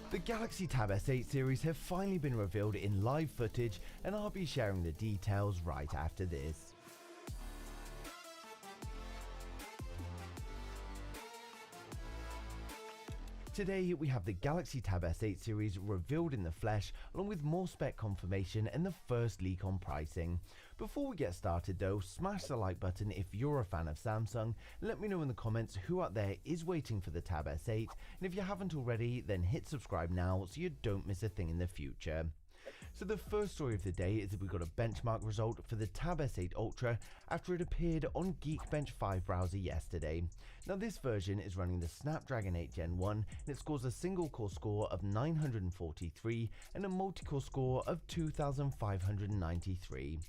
The Galaxy Tab S8 series have finally been revealed in live footage, and I'll be sharing the details right after this. Today we have the Galaxy Tab S8 series revealed in the flesh, along with more spec confirmation and the first leak on pricing. Before we get started though, smash the like button if you're a fan of Samsung, let me know in the comments who out there is waiting for the Tab S8, and if you haven't already then hit subscribe now so you don't miss a thing in the future. So the first story of the day is that we got a benchmark result for the Tab S8 Ultra after it appeared on Geekbench 5 browser yesterday. Now this version is running the Snapdragon 8 Gen 1 and it scores a single core score of 943 and a multi-core score of 2593.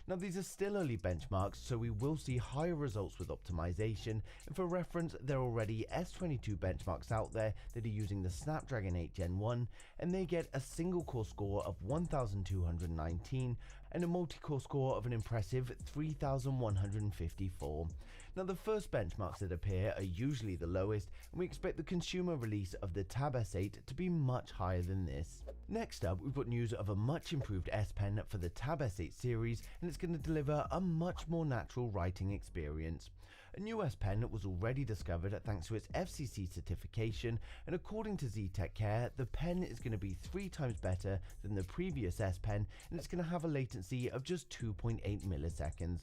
Now these are still early benchmarks, so we will see higher results with optimization, and for reference there are already S22 benchmarks out there that are using the Snapdragon 8 Gen 1 and they get a single core score of 1219 and a multi-core score of an impressive 3154. Now the first benchmarks that appear are usually the lowest, and we expect the consumer release of the Tab S8 to be much higher than this. Next up, we've got news of a much improved S Pen for the Tab S8 series, and it's going to deliver a much more natural writing experience. A new S Pen was already discovered thanks to its FCC certification, and according to ZTechCare, the pen is going to be 3 times better than the previous S Pen, and it's going to have a latency of just 2.8 milliseconds.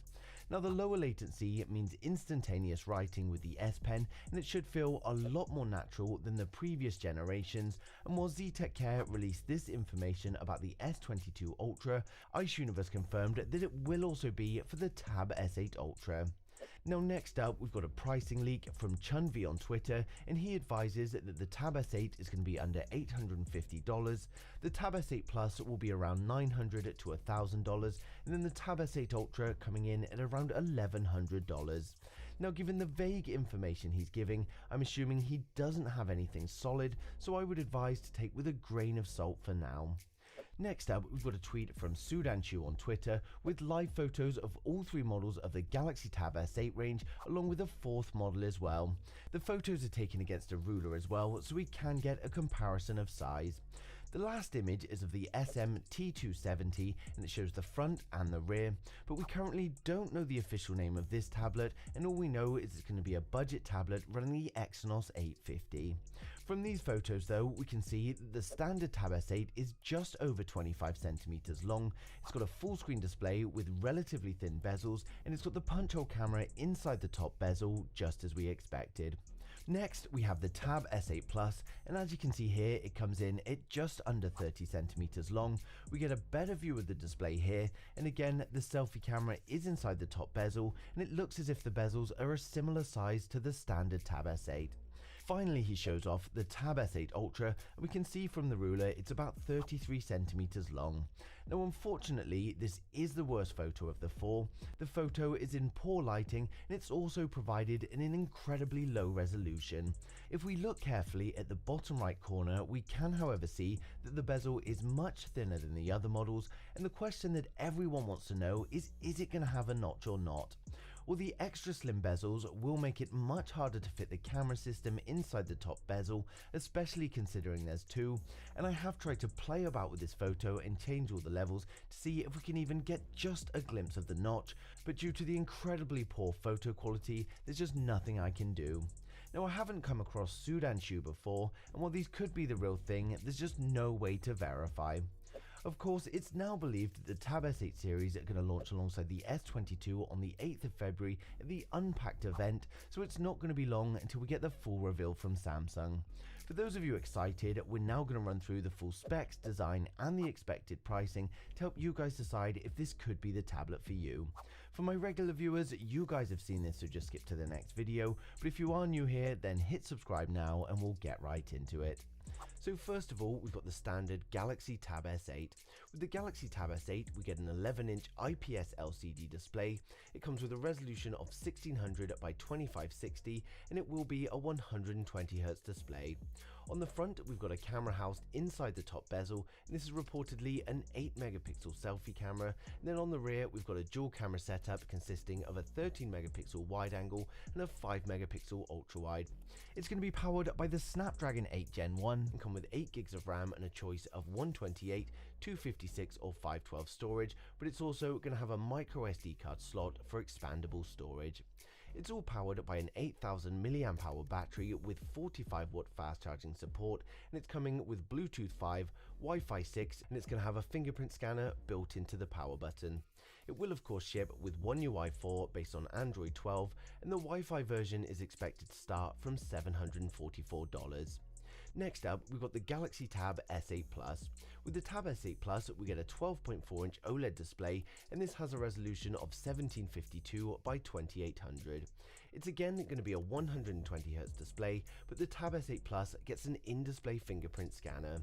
Now the lower latency means instantaneous writing with the S Pen, and it should feel a lot more natural than the previous generations. And while ZTechCare released this information about the S22 Ultra, Ice Universe confirmed that it will also be for the Tab S8 Ultra. Now next up, we've got a pricing leak from Chunvi on Twitter, and he advises that the Tab S8 is going to be under $850, the Tab S8 Plus will be around $900 to $1,000, and then the Tab S8 Ultra coming in at around $1,100. Now given the vague information he's giving, I'm assuming he doesn't have anything solid, so I would advise to take with a grain of salt for now. Next up, we've got a tweet from Sudanshu on Twitter with live photos of all 3 models of the Galaxy Tab S8 range, along with a 4th model as well. The photos are taken against a ruler as well, so we can get a comparison of size. The last image is of the SM-T270 and it shows the front and the rear, but we currently don't know the official name of this tablet, and all we know is it's going to be a budget tablet running the Exynos 850. From these photos though, we can see that the standard Tab S8 is just over 25 centimeters long, it's got a full screen display with relatively thin bezels, and it's got the punch hole camera inside the top bezel just as we expected. Next we have the Tab S8 Plus, and as you can see here it comes in at just under 30 centimeters long. We get a better view of the display here, and again the selfie camera is inside the top bezel, and it looks as if the bezels are a similar size to the standard Tab S8. Finally, he shows off the Tab S8 Ultra, and we can see from the ruler it's about 33 centimeters long. Now unfortunately this is the worst photo of the 4. The photo is in poor lighting, and it's also provided in an incredibly low resolution. If we look carefully at the bottom right corner, we can however see that the bezel is much thinner than the other models, and the question that everyone wants to know is it going to have a notch or not? Well, the extra slim bezels will make it much harder to fit the camera system inside the top bezel, especially considering there's 2, and I have tried to play about with this photo and change all the levels to see if we can even get just a glimpse of the notch, but due to the incredibly poor photo quality, there's just nothing I can do. Now I haven't come across Sudanshu before, and while these could be the real thing, there's just no way to verify. Of course, it's now believed that the Tab S8 series are going to launch alongside the S22 on the 8th of February at the Unpacked event, so it's not going to be long until we get the full reveal from Samsung. For those of you excited, we're now going to run through the full specs, design and the expected pricing to help you guys decide if this could be the tablet for you. For my regular viewers, you guys have seen this, so just skip to the next video, but if you are new here then hit subscribe now and we'll get right into it. So first of all, we've got the standard Galaxy Tab S8. With the Galaxy Tab S8, we get an 11-inch IPS LCD display. It comes with a resolution of 1600 by 2560, and it will be a 120Hz display. On the front, we've got a camera housed inside the top bezel, and this is reportedly an 8 megapixel selfie camera. And then on the rear, we've got a dual camera setup consisting of a 13 megapixel wide angle and a 5 megapixel ultra wide. It's going to be powered by the Snapdragon 8 Gen 1 and come with 8 gigs of RAM and a choice of 128, 256 or 512 storage, but it's also going to have a micro SD card slot for expandable storage. It's all powered by an 8000 mAh battery with 45-watt fast charging support, and it's coming with Bluetooth 5, Wi-Fi 6, and it's going to have a fingerprint scanner built into the power button. It will of course ship with One UI 4 based on Android 12, and the Wi-Fi version is expected to start from $744. Next up, we've got the Galaxy Tab S8 Plus. With the Tab S8 Plus, we get a 12.4-inch OLED display, and this has a resolution of 1752 by 2800. It's again going to be a 120Hz display, but the Tab S8 Plus gets an in-display fingerprint scanner.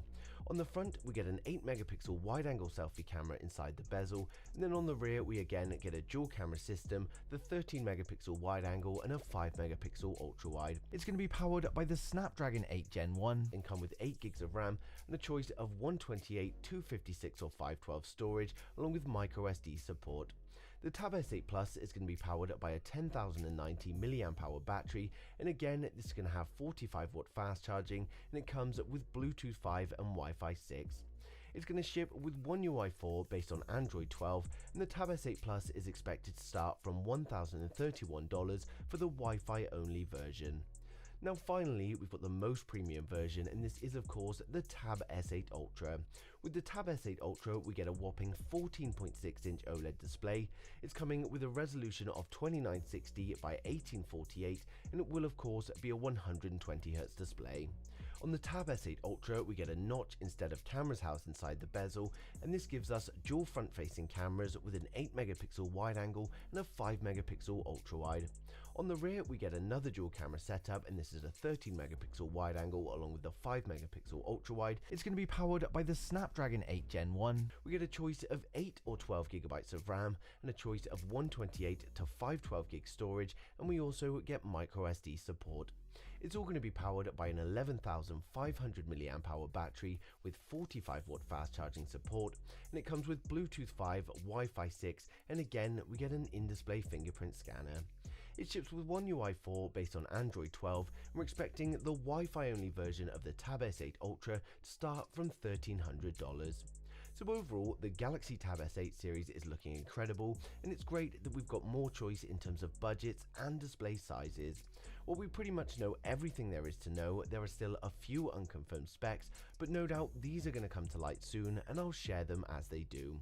On the front, we get an 8 megapixel wide-angle selfie camera inside the bezel, and then on the rear, we again get a dual camera system, the 13 megapixel wide-angle and a 5 megapixel ultra-wide. It's going to be powered by the Snapdragon 8 Gen 1 and come with 8 gigs of RAM and a choice of 128, 256 or 512 storage, along with micro SD support. The Tab S8 Plus is going to be powered by a 10,090 mAh battery, and again this is going to have 45-watt fast charging, and it comes with Bluetooth 5 and Wi-Fi 6. It's going to ship with One UI 4 based on Android 12, and the Tab S8 Plus is expected to start from $1,031 for the Wi-Fi only version. Now finally, we've got the most premium version, and this is of course the Tab S8 Ultra. With the Tab S8 Ultra, we get a whopping 14.6-inch OLED display. It's coming with a resolution of 2960 by 1848, and it will of course be a 120Hz display. On the Tab S8 Ultra, we get a notch instead of cameras housed inside the bezel, and this gives us dual front-facing cameras with an 8 megapixel wide angle and a 5 megapixel ultra wide. On the rear, we get another dual camera setup, and this is a 13 megapixel wide angle along with the 5 megapixel ultra wide. It's going to be powered by the Snapdragon 8 Gen 1. We get a choice of 8 or 12 gigabytes of RAM and a choice of 128 to 512 gig storage, and we also get micro SD support. It's all going to be powered by an 11,500 mAh battery with 45-watt fast charging support, and it comes with Bluetooth 5, Wi-Fi 6, and again we get an in-display fingerprint scanner. It ships with One UI 4 based on Android 12, and we're expecting the Wi-Fi only version of the Tab S8 Ultra to start from $1,300. So overall, the Galaxy Tab S8 series is looking incredible, and it's great that we've got more choice in terms of budgets and display sizes. While we pretty much know everything there is to know, there are still a few unconfirmed specs, but no doubt these are going to come to light soon, and I'll share them as they do.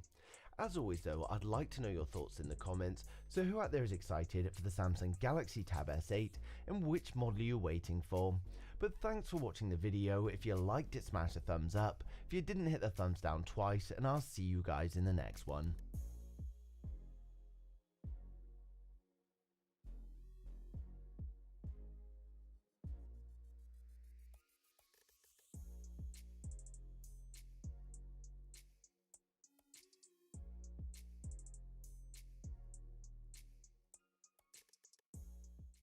As always though, I'd like to know your thoughts in the comments, so who out there is excited for the Samsung Galaxy Tab S8 and which model are you waiting for? But thanks for watching the video. If you liked it, smash a thumbs up. If you didn't, hit the thumbs down twice, and I'll see you guys in the next one.